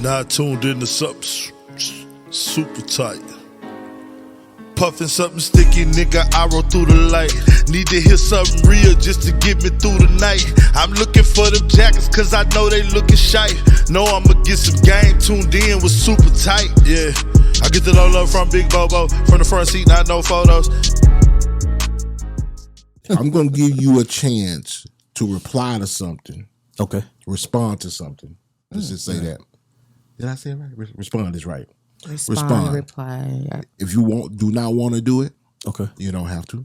Now tuned into something super tight. Puffin' something sticky, nigga, I roll through the light. Need to hear something real just to get me through the night. I'm looking for them jackets cause I know they looking shy. Know I'ma get some game, tuned in with super tight, yeah. I get it all up from Big Bobo, from the front seat, not no photos. I'm gonna give you a chance to reply to something. Okay. Respond to something. Let's just say that. Did I say it right? Respond is right. Respond. Reply. If you do not want to do it, okay, you don't have to.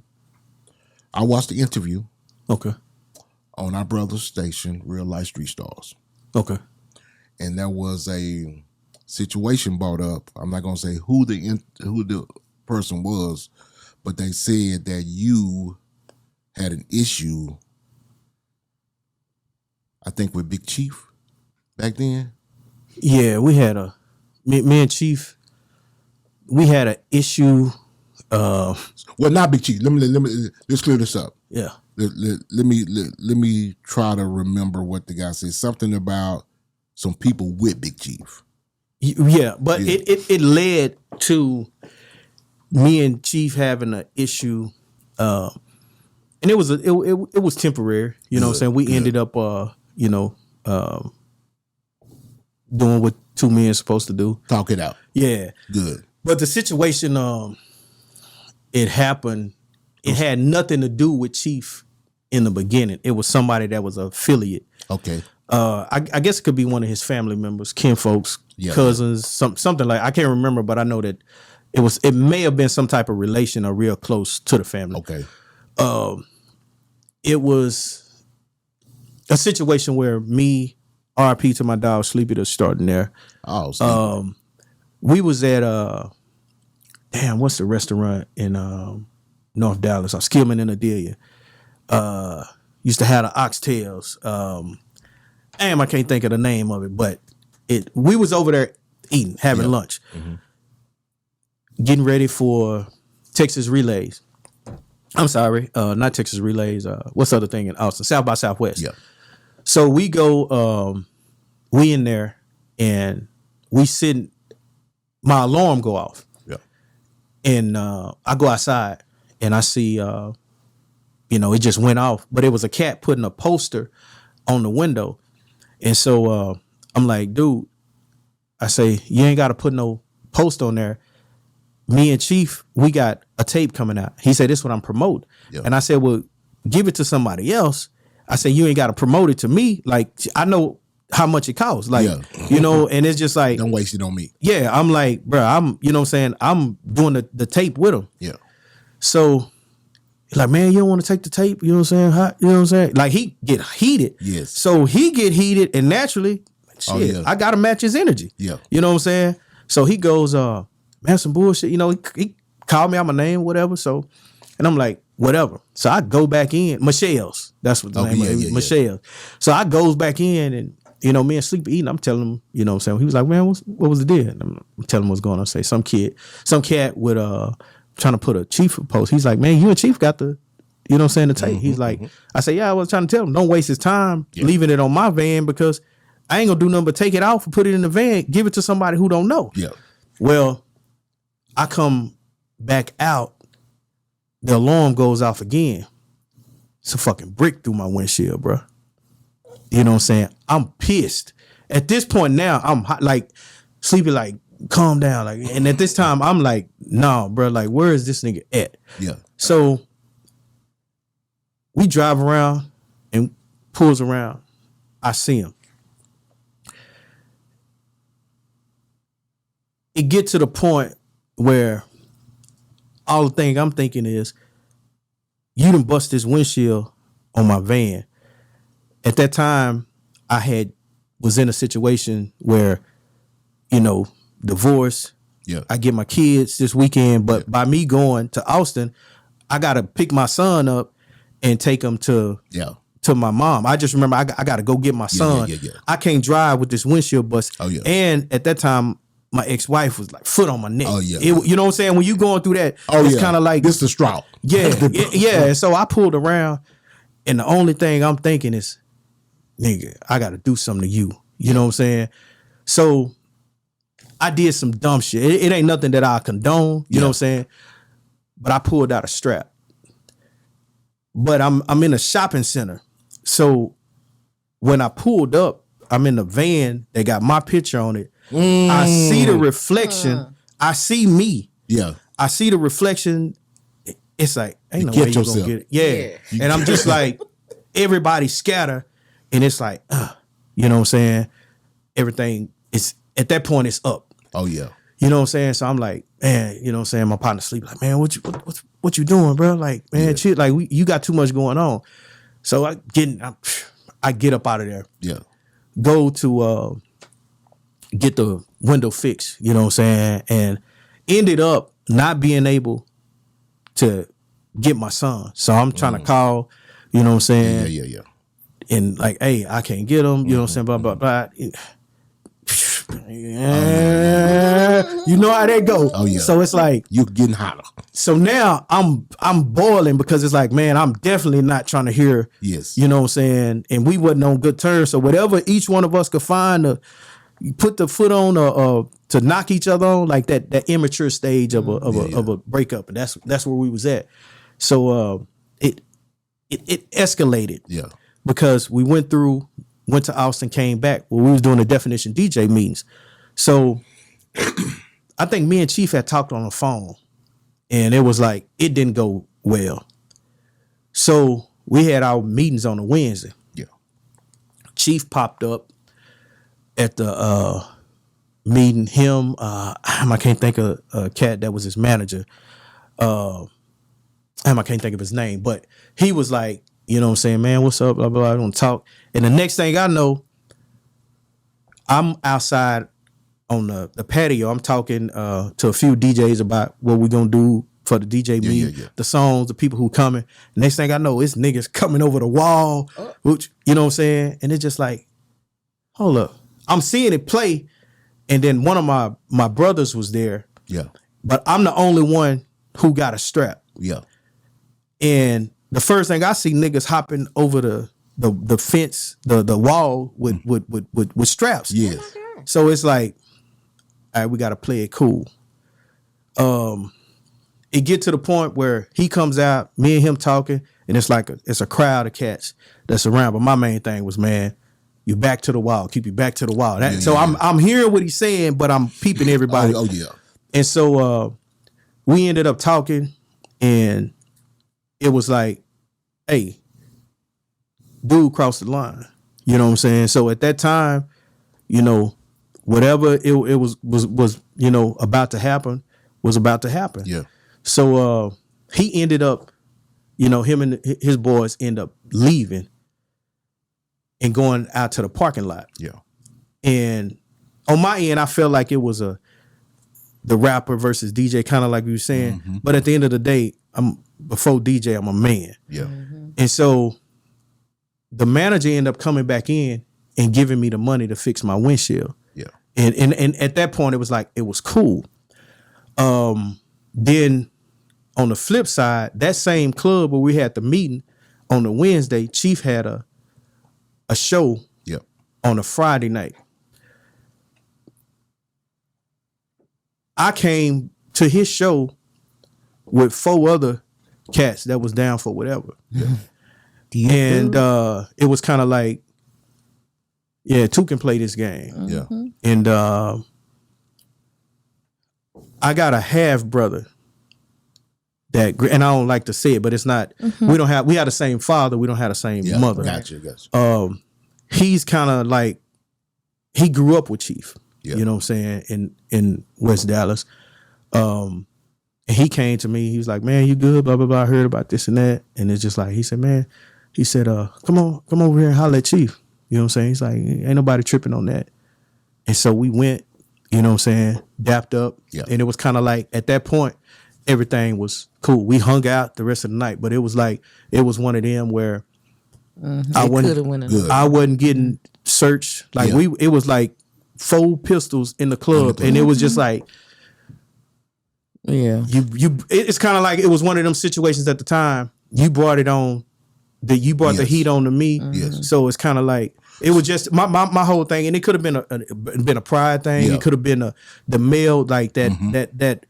I watched the interview. Okay. On our brother's station, Real Life Street Stars. Okay. And there was a situation brought up. I'm not gonna say who the person was, but they said that you had an issue, I think, with Big Chief back then. Yeah, we had me and Chief, we had an issue. Well, not Big Chief. Let's clear this up. Yeah. Let me try to remember what the guy said. Something about some people with Big Chief. Yeah, but yeah. It led to me and Chief having an issue, and it was temporary. You know what I'm saying? We ended up doing what two men are supposed to do. Talk it out. Yeah. Good. But the situation, it happened. It had nothing to do with Chief in the beginning. It was somebody that was an affiliate. Okay. I guess it could be one of his family members, kinfolks, cousins, something like. I can't remember, but I know that it may have been some type of relation or real close to the family. Okay. It was a situation where me, RP to my dog Sleepy, to starting there. Oh, Sleepy. We was at what's the restaurant in North Dallas? Skillman and Adelia. Used to have the oxtails. I can't think of the name of it, but we was over there eating, having lunch, getting ready for Texas Relays. I'm sorry, not Texas Relays. What's the other thing in Austin? South by Southwest. Yeah. So we go, we in there, and we sitting. My alarm go off. Yeah. And I go outside, and I see, it just went off. But it was a cat putting a poster on the window. And so I'm like, dude, I say, you ain't got to put no post on there. Me and Chief, we got a tape coming out. He said, this is what I'm promoting. Yeah. And I said, well, give it to somebody else. I said, you ain't got to promote it to me. Like, I know how much it costs. Like, and it's just like. Don't waste it on me. Yeah. I'm like, bro, I'm doing the tape with him. Yeah. So, like, man, you don't want to take the tape? You know what I'm saying? You know what I'm saying? Like, he get heated. Yes. So he get heated, and naturally, shit, I got to match his energy. Yeah. You know what I'm saying? So he goes, man, some bullshit. He called me out my name, whatever. So, and I'm like, whatever. So I go back in. Michelle's. That's what the name is. Michelle's. So I goes back in, and, me and Sleepy eating. I'm telling him, you know what I'm saying? He was like, man, what was the deal? And I'm telling him what's going on. I say, some cat with trying to put a Chief post. He's like, man, you and Chief got the, the tape. He's like, I say, yeah, I was trying to tell him, don't waste his time leaving it on my van, because I ain't gonna do nothing but take it off and put it in the van, give it to somebody who don't know. Yeah. Well, I come back out, the alarm goes off again. It's a fucking brick through my windshield, bro. You know what I'm saying? I'm pissed. At this point now, I'm hot, like, Sleepy, like, calm down. Like, and at this time, I'm like, nah, bro, like, where is this nigga at? Yeah. So we drive around and pulls around. I see him. It get to the point where all the thing I'm thinking is, you done bust this windshield on my van. At that time, I was in a situation where, divorce. Yeah. I get my kids this weekend, but by me going to Austin, I gotta pick my son up and take him to my mom. I just remember I gotta go get my son. Yeah. I can't drive with this windshield bust. Oh yeah. And at that time, my ex-wife was like foot on my neck. Oh yeah. You know what I'm saying? When you going through that, it's kind of like this the straw. Yeah, yeah. So I pulled around, and the only thing I'm thinking is, nigga, I got to do something to you. You know what I'm saying? So I did some dumb shit. It ain't nothing that I condone, you know what I'm saying? But I pulled out a strap. But I'm in a shopping center. So when I pulled up, I'm in the van that got my picture on it. I see the reflection. I see me. Yeah. I see the reflection. It's like, ain't no way you're gonna get it. Yeah. And I'm just like, everybody scatter. And it's like, you know what I'm saying? Everything is, at that point, it's up. Oh, yeah. You know what I'm saying? So I'm like, man, you know what I'm saying? My partner sleep like, man, what you doing, bro? Like, man, chill. Like, you got too much going on. So I get up out of there. Yeah. Go to get the window fixed, you know what I'm saying? And ended up not being able to get my son. So I'm trying to call, you know what I'm saying? Yeah. And like, hey, I can't get him, you know what I'm saying? Blah, blah, blah. Yeah. You know how that go. Oh, yeah. So it's like, you're getting hotter. So now I'm boiling because it's like, man, I'm definitely not trying to hear, you know what I'm saying? And we wasn't on good terms. So whatever each one of us could find to put the foot on to knock each other on, like that immature stage of a breakup. And that's where we was at. So it escalated. Yeah. Because we went to Austin, came back. Well, we was doing the Definition DJ meetings. So I think me and Chief had talked on the phone. And it was like, it didn't go well. So we had our meetings on a Wednesday. Yeah. Chief popped up at the meeting. Him, I can't think of a cat that was his manager. I can't think of his name. But he was like, you know what I'm saying, man, what's up, blah, blah, blah, I don't talk. And the next thing I know, I'm outside on the patio. I'm talking to a few DJs about what we're going to do for the DJ meeting, the songs, the people who coming. Next thing I know, it's niggas coming over the wall, which, you know what I'm saying? And it's just like, hold up. I'm seeing it play. And then one of my brothers was there. Yeah. But I'm the only one who got a strap. Yeah. And the first thing I see niggas hopping over the fence, the wall with straps. Yes. So it's like, all right, we got to play it cool. It get to the point where he comes out, me and him talking, and it's like it's a crowd of cats that's around. But my main thing was, man, you back to the wall, keep you back to the wall. I'm hearing what he's saying, but I'm peeping everybody. Oh yeah. And so we ended up talking, and it was like, hey, dude crossed the line. You know what I'm saying? So at that time, you know, whatever it was you know, about to happen was about to happen. Yeah. So he ended up, you know, him and his boys end up leaving and going out to the parking lot. Yeah. And on my end, I felt like it was the rapper versus DJ, kind of like you were saying. Mm-hmm. But at the end of the day, before DJ, I'm a man. Yeah. Mm-hmm. And so the manager ended up coming back in and giving me the money to fix my windshield. Yeah. And at that point, it was like, it was cool. Then on the flip side, that same club where we had the meeting on the Wednesday, Chief had a show on a Friday night. I came to his show with 4 other cats that was down for whatever. Yeah. And it was kind of like, 2 can play this game. Yeah. And I got a half brother that, and I don't like to say it, but it's not, we have the same father, we don't have the same mother. Gotcha. He's kind of like, he grew up with Chief, Yeah. you know what I'm saying, in West Dallas. And he came to me, he was like, man, you good, blah, blah, blah, I heard about this and that. And it's just like, he said, man, come over here and holler at Chief. You know what I'm saying? He's like, ain't nobody tripping on that. And so we went, you know what I'm saying, dapped up. Yeah. And it was kind of like, at that point, everything was cool. We hung out the rest of the night, but it was like, it was one of them where I wasn't getting searched. Like it was like 4 pistols in the club, and it was just like, it's kind of like, it was one of them situations at the time. You brought it on that you brought the heat on to me. Yes. So it's kind of like it was just my whole thing, and it could have been a pride thing. Yeah. It could have been the male like that that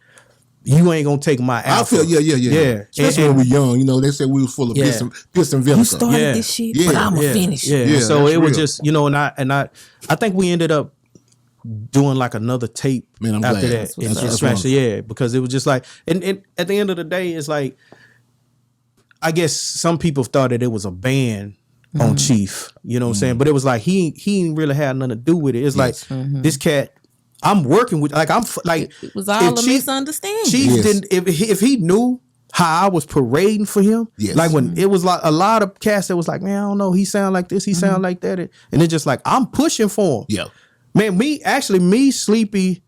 you ain't gonna take my alpha. I feel yeah. Especially when we're young, you know, they said we was full of piss and vinegar. You started this shit, but I'm gonna finish. Yeah. So it was real. just, you know, and I think we ended up doing like another tape Man, I'm after glad. that. That's And smashed it, wonderful. because it was just like, and at the end of the day, it's like, I guess some people thought that it was a ban on Chief, you know what I'm saying? But it was like he ain't really had nothing to do with it. It's like this cat, I'm working with, like It was all a misunderstanding. Chief didn't, if he knew how I was parading for him, like when it was like a lot of cats that was like, man, I don't know, he sound like this, he sound like that, and it's just like I'm pushing for him. Yeah. Man, me, Sleepy,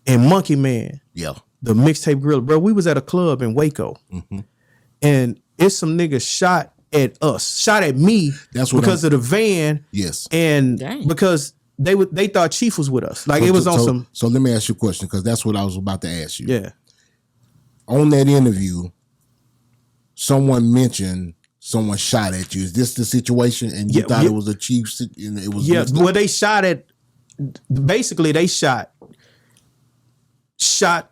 and Monkey Man, Yeah. the mixtape gorilla, bro, we was at a club in Waco, and it's some niggas shot at me. That's what because of the van. Yes. And Dang. because they thought Chief was with us. Like it was on some. So let me ask you a question, because that's what I was about to ask you. Yeah. On that interview, someone mentioned someone shot at you. Is this the situation? And you thought it was a Chief? And it was Well, they shot at. Basically, they shot.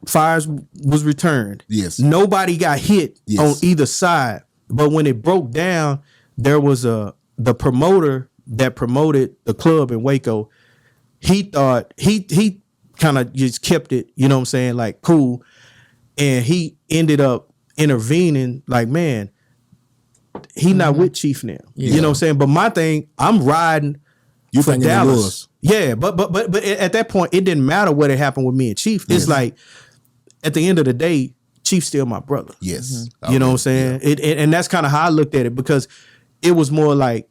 Fires was returned. Yes. Nobody got hit on either side. But when it broke down, there was the promoter that promoted the club in Waco. He thought he kind of just kept it, you know what I'm saying, like cool. And he ended up intervening, like, man, he not with Chief now. You know what I'm saying? But my thing, I'm riding You for thinking Dallas. it was. Yeah, but at that point, it didn't matter what had happened with me and Chief. It's like at the end of the day, Chief's still my brother. Yes. You know what I'm saying? And that's kind of how I looked at it, because it was more like,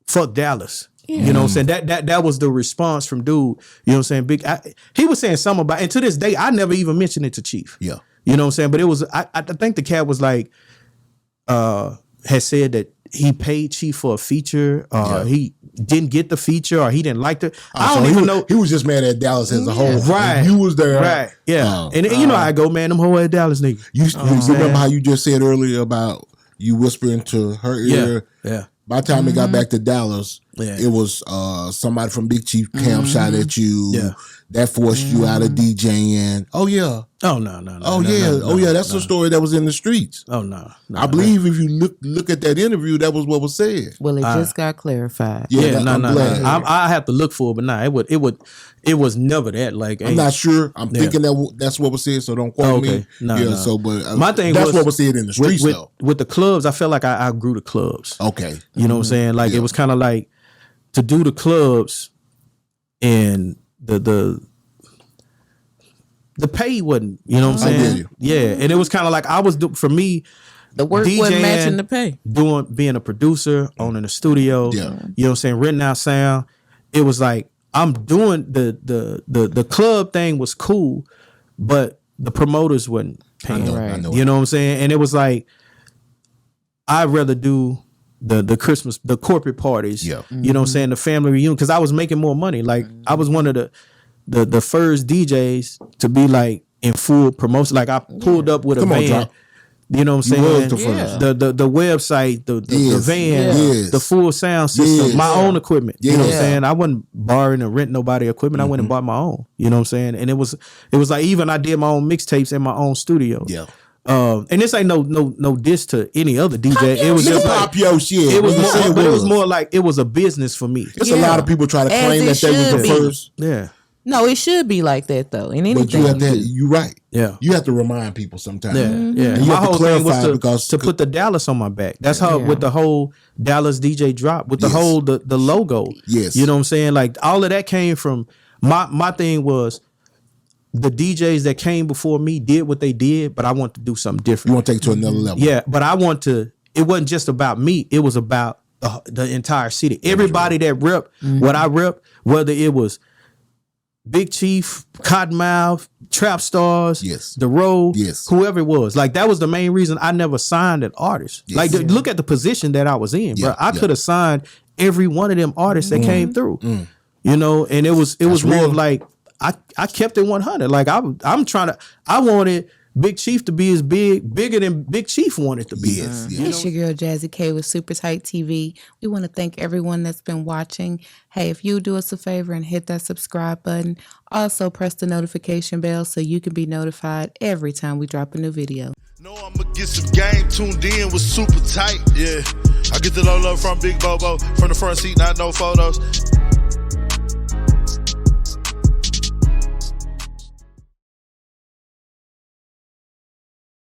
fuck Dallas. You know what I'm saying? That was the response from dude. You know what I'm saying? He was saying something about, and to this day, I never even mentioned it to Chief. Yeah. You know what I'm saying? But it was, I think the cat was like, had said that he paid Chief for a feature, he didn't get the feature, or he didn't like it. I don't even know. He was just mad at Dallas as a whole. Right. You was there. Right. Yeah. And you know how I go, man, them whole ass Dallas niggas. You remember how you just said earlier about you whispering to her ear? Yeah. By the time it got back to Dallas, it was somebody from Big Chief Camp shot at you. Yeah. That forced you out of DJing. Oh yeah. Oh no. That's the story that was in the streets. Oh no. I believe if you look at that interview, that was what was said. Well, it just got clarified. I'm glad. I have to look for it, but it was never that. Like, I'm not sure. I'm thinking that's what was said, so don't quote me. No. So, but my thing that's was, what was said in the streets, though. With the clubs, I felt like I outgrew the clubs. Okay. You know what I'm saying? Like it was kind of like to do the clubs, and the pay wasn't. You know what I'm saying? Yeah, and it was kind of like I was for me. The work DJing, wasn't matching the pay. Being a producer, owning a studio, Yeah. you know what I'm saying, renting out sound. It was like I'm doing the club thing was cool, but the promoters wasn't paying. I know. You know what I'm saying? And it was like I'd rather do the Christmas, the corporate parties. Yeah. You know what I'm saying? The family reunion, because I was making more money. Like I was one of the first DJs to be like in full promotion. Like I pulled up with a van. Drop. You know what I'm saying? was the first. The website, the van, Yes. the full sound system, my own equipment. You know what I'm Yeah. saying? I wasn't borrowing or renting nobody equipment. I went and bought my own. You know what I'm saying? And it was like even I did my own mixtapes in my own studio. Yeah. And this ain't no diss to any other DJ. It was just like, pop your shit. it was Man. more, but it was more like it was a business for me. It's a lot of people try to As claim it that they was the should be. first. Yeah. No, it should be like that though. In anything, But you have to. You're right. Yeah. You have to remind people sometimes. Yeah, yeah. And you My have to whole thing was clarify because to put the Dallas on my back. That's how with the whole Dallas DJ drop, with the whole the logo. Yes. You know what I'm saying? Like all of that came from my thing was the DJs that came before me did what they did, but I want to do something different. you want to take it to another level. Yeah, but I want to. It wasn't just about me. It was about the entire city. Everybody that rep what I rep, whether it was Big Chief, Cottonmouth, Trap Stars, Yes. The Road, Yes. whoever it was. Like that was the main reason I never signed an artist. Yes. Like look at the position that I was in, bro. Yeah, I yeah. could have signed every one of them artists that came through. You know, and it was more real. of like I kept it 100. Like I wanted Big Chief to be as bigger than Big Chief wanted to be. Yes, yes. It's your girl Jazzy K with Super Tight TV. We want to thank everyone that's been watching. Hey, if you do us a favor and hit that subscribe button, also press the notification bell so you can be notified every time we drop a new video. Know I'ma get some game tuned in with Super Tight, yeah. I get the low from Big Bobo, from the front seat, not no photos.